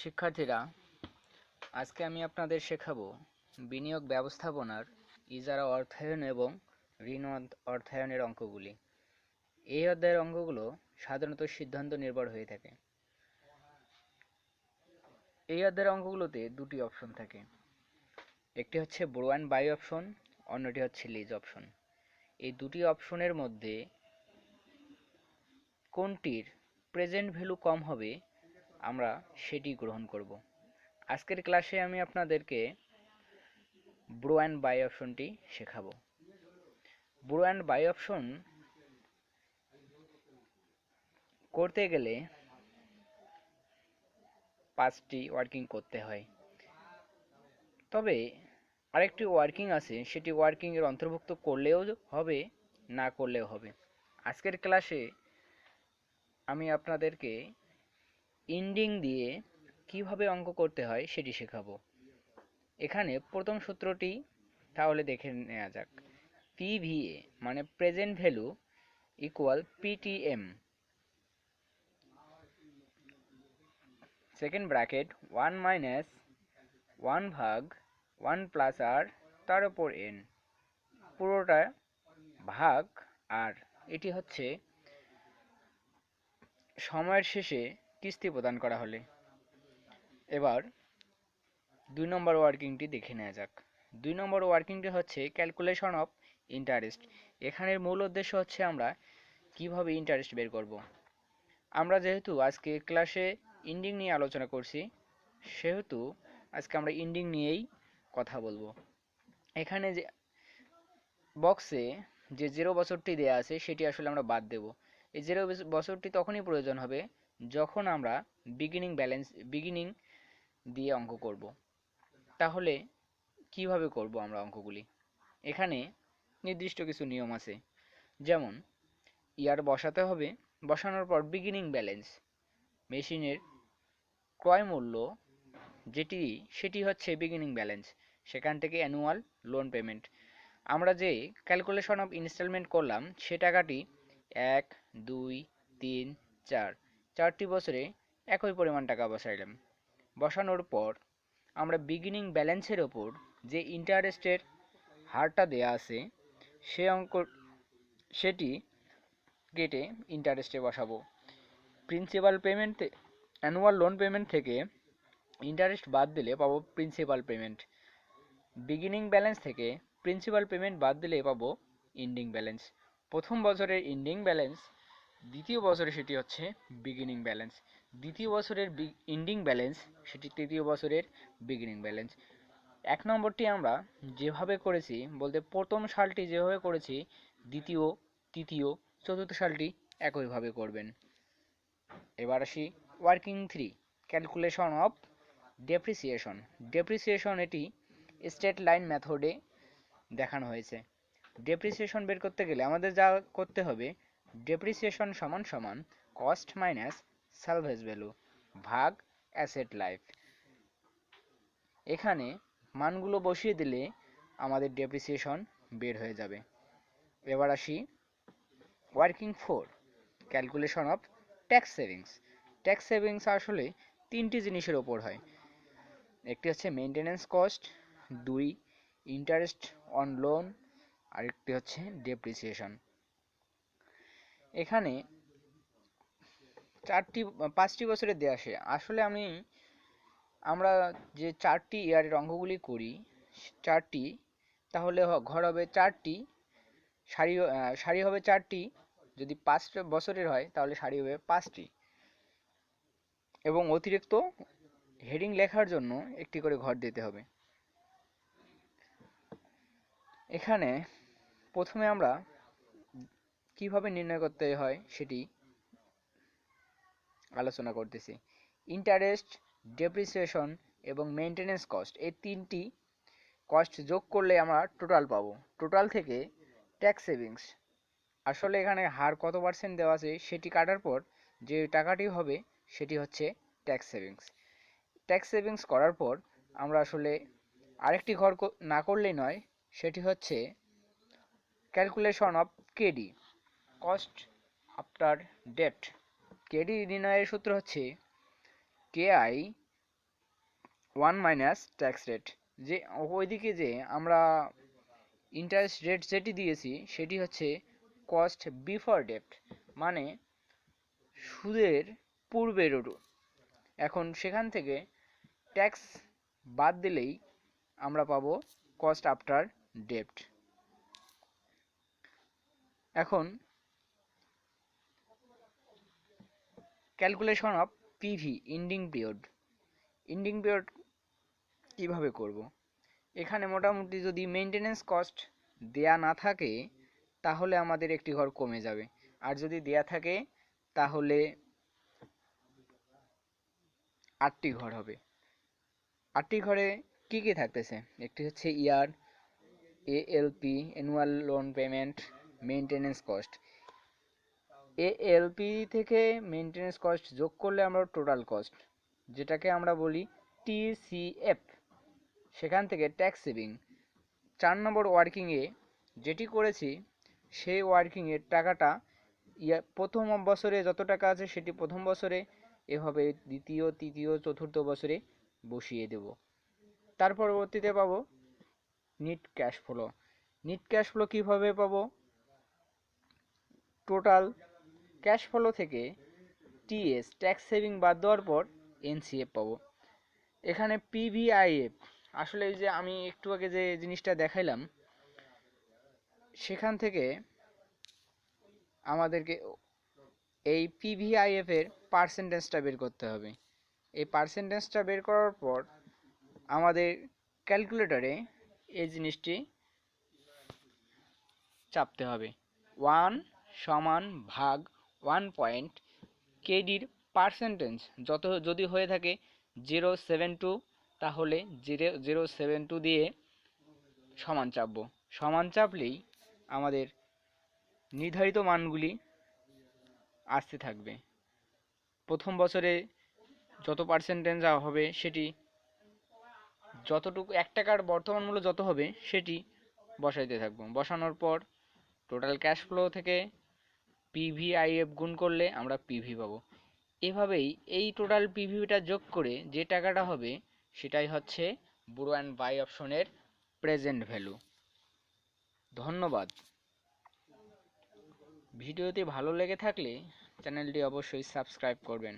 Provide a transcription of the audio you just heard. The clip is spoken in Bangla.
শিক্ষার্থীরা, আজকে আমি আপনাদের শেখাবো বিনিয়োগ ব্যবস্থাপনার ইজারা অর্থায়ন এবং ঋণ অর্থায়নের অঙ্কগুলি। এই অধ্যায়ের অঙ্কগুলো সাধারণত সিদ্ধান্ত নির্ভর হয়ে থাকে। এই অধ্যায়ের অঙ্কগুলোতে দুটি অপশন থাকে, একটি হচ্ছে বোরো অ্যান্ড বাই অপশন, অন্যটি হচ্ছে লিজ অপশন। এই দুটি অপশনের মধ্যে কোনটির প্রেজেন্ট ভ্যালু কম হবে আমরা সেটি গ্রহণ করব। আজকের ক্লাসে আমি আপনাদেরকে বোরো অ্যান্ড বাই অপশনটি শেখাবো। বোরো অ্যান্ড বাই অপশন করতে গেলে 5টি ওয়ার্কিং করতে হয়, তবে আরেকটি ওয়ার্কিং আছে, সেটি ওয়ার্কিং এর অন্তর্ভুক্ত করলেও হবে, না করলেও হবে। আজকের ক্লাসে আমি আপনাদেরকে ইন্ডিং দিয়ে কিভাবে অঙ্ক করতে হয় সেটি শেখাবো। এখানে প্রথম সূত্রটি তাহলে দেখে নেওয়া যাক। পিভিএ মানে present value equal PTM, second bracket 1 minus 1 ভাগ 1 প্লাস আর তার উপর এন, পুরোটা ভাগ আর। এটি হচ্ছে সময়ের শেষে কিস্তি প্রদান করা হলে। এবার 2 নম্বর ওয়ার্কিংটি দেখে নেওয়া যাক। 2 নম্বর ওয়ার্কিংটি হচ্ছে ক্যালকুলেশন অফ ইন্টারেস্ট। এখানের মূল উদ্দেশ্য হচ্ছে আমরা কিভাবে ইন্টারেস্ট বের করব। আমরা যেহেতু আজকে ক্লাসে ইন্ডিং নিয়ে আলোচনা করছি, সেহেতু আজকে আমরা ইন্ডিং নিয়েই কথা বলবো। এখানে যে বক্সে যে 0 বছরটি দেয়া আছে সেটি আসলে আমরা বাদ দেব। এই 0 বছরটি তখনই প্রয়োজন হবে যখন আমরা বিগিনিং দিয়ে অঙ্ক করব। তাহলে কিভাবে করব আমরা অঙ্কগুলি? এখানে নির্দিষ্ট কিছু নিয়ম আছে, যেমন ইয়ার বসাতে হবে, বসানোর পর বিগিনিং ব্যালেন্স, মেশিনের ক্রয় মূল্য সেটি হচ্ছে বিগিনিং ব্যালেন্স, সেখান থেকে অ্যানুয়াল লোন পেমেন্ট। আমরা যে ক্যালকুলেশন অফ ইনস্টলমেন্ট করলাম সে টাকাটি 1, 2, 3, 4 চারটি বছরে একই পরিমাণ টাকা বসাইলাম। বসানোর পর আমরা বিগিনিং ব্যালেন্সের ওপর যে ইন্টারেস্টের হারটা দেয়া আছে সেটি কেটে ইন্টারেস্টে বসাবো। Principal payment, annual loan payment থেকে ইন্টারেস্ট বাদ দিলে পাবো প্রিন্সিপাল পেমেন্ট। বিগিনিং ব্যালেন্স থেকে প্রিন্সিপাল পেমেন্ট বাদ দিলে পাবো ইন্ডিং ব্যালেন্স। প্রথম বছরের ইন্ডিং ব্যালেন্স, দ্বিতীয় বছরে সেটি হচ্ছে বিগিনিং ব্যালেন্স। দ্বিতীয় বছরের ইন্ডিং ব্যালেন্স সেটি তৃতীয় বছরের বিগিনিং ব্যালেন্স। 1 নম্বরটি আমরা যেভাবে করেছি, বলতে প্রথম সালটি যেভাবে করেছি, দ্বিতীয়, তৃতীয়, চতুর্থ সালটি একইভাবে করবেন। এবার আসি working 3, calculation of depreciation. Depreciation এটি স্ট্রেট লাইন মেথডে দেখানো হয়েছে। ডেপ্রিসিয়েশন বের করতে গেলে আমাদের যা করতে হবে, ডেপ্রিসিয়েশন সমান সমান কস্ট মাইনাস সালভেজ ভ্যালু ভাগ অ্যাসেট লাইফ। এখানে মানগুলো বসিয়ে দিলে আমাদের ডেপ্রিসিয়েশন বের হয়ে যাবে। এবার আসি working 4, calculation of tax savings. Tax savings আসলে 3টি জিনিসের ওপর হয়। একটি হচ্ছে maintenance cost, 2 interest on loan, আরেকটি হচ্ছে ডেপ্রিসিয়েশন। এখানে 5টি বছরে দেয়া আসে। আসলে আমরা যে 4টি ইয়ারের অঙ্কগুলি করি, 4টি, তাহলে ঘর হবে 4টি, সারি হবে 4টি। যদি 5 বছরের হয় তাহলে সারি হবে 5টি, এবং অতিরিক্ত হেডিং লেখার জন্য একটি করে ঘর দিতে হবে। এখানে প্রথমে আমরা কিভাবে নির্ণয় করতে হয় সেটি আলোচনা করতেছি। ইন্টারেস্ট, ডেপ্রিসিয়েশন এবং মেইনটেনেন্স কস্ট, এই 3টি কস্ট যোগ করলে আমরা টোটাল পাবো। টোটাল থেকে ট্যাক্স সেভিংস, আসলে এখানে হার কত পার্সেন্ট দেওয়া আছে সেটি কাটার পর যে টাকাটি হবে সেটি হচ্ছে ট্যাক্স সেভিংস। ট্যাক্স সেভিংস করার পর আমরা আসলে আরেকটি ঘর না করলেই নয়, সেটি হচ্ছে calculation of KD, cost after debt. KD নির্ণয়ের সূত্র হচ্ছে KI one minus tax rate, যে ওইদিকে যে আমরা ইন্টারেস্ট রেট যেটি দিয়েছি সেটি হচ্ছে কস্ট বিফোর ডেপ্ট, মানে সুদের পূর্বের। এখন সেখান থেকে ট্যাক্স বাদ দিলেই আমরা পাবো কস্ট আফটার ডেপ্ট। এখন calculation of PV ending period. Ending period কীভাবে করব? এখানে মোটামুটি যদি মেনটেনেন্স কস্ট দেয়া না থাকে তাহলে আমাদের একটি ঘর কমে যাবে, আর যদি দেয়া থাকে তাহলে 8টি ঘর হবে। 8টি ঘরে কি কি থাকতেছে? একটি হচ্ছে year, ALP annual loan payment, maintenance cost. ALP থেকে মেনটেনেন্স কস্ট যোগ করলে আমরা টোটাল কস্ট, যেটাকে আমরা বলি টিসিএফ, সেখান থেকে ট্যাক্স সেভিং। 4 নম্বর ওয়ার্কিংয়ে যেটি করেছি সেই ওয়ার্কিংয়ের টাকাটা প্রথম বছরে যত টাকা আছে সেটি প্রথম বছরে, এভাবে দ্বিতীয়, তৃতীয়, চতুর্থ বছরে বসিয়ে দেব। তার পরবর্তীতে পাবো net cash flow. Net cash flow কীভাবে পাবো? টোটাল ক্যাশ ফ্লো থেকে টিএস ট্যাক্স সেভিং বাদ দেওয়ার পর এনসিএফ পাবো। এখানে পিভিআইএফ, আসলে এই যে আমি একটু আগে যে জিনিসটা দেখাইলাম সেখান থেকে আমাদেরকে এই পিভিআইএফ এর পার্সেন্টেজটা বের করতে হবে। এই পার্সেন্টেজটা বের করার পর আমাদের ক্যালকুলেটরে এই জিনিসটি চাপতে হবে। 1 সমান ভাগ 1 পয়েন্ট কেডির পার্সেন্টেজ যত যদি হয়ে থাকে 0.72, তাহলে 0.72 দিয়ে সমান চাপবো। সমান চাপলেই আমাদের নির্ধারিত মানগুলি আসতে থাকবে। প্রথম বছরে যত পার্সেন্টেজ হবে সেটি যতটুকু 1 টাকার বর্তমান মূল্য যত হবে সেটি বসাইতে থাকবো। বসানোর পর টোটাল ক্যাশ ফ্লো থেকে পিভিআইএফ গুণ করলে আমরা পিভি পাবো। এভাবেই এই টোটাল পিভিটা যোগ করে যে টাকাটা হবে সেটাই হচ্ছে বোরো অ্যান্ড বাই অপশনের প্রেজেন্ট ভ্যালু। ধন্যবাদ। ভিডিওটি ভালো লেগে থাকলে চ্যানেলটি অবশ্যই সাবস্ক্রাইব করবেন।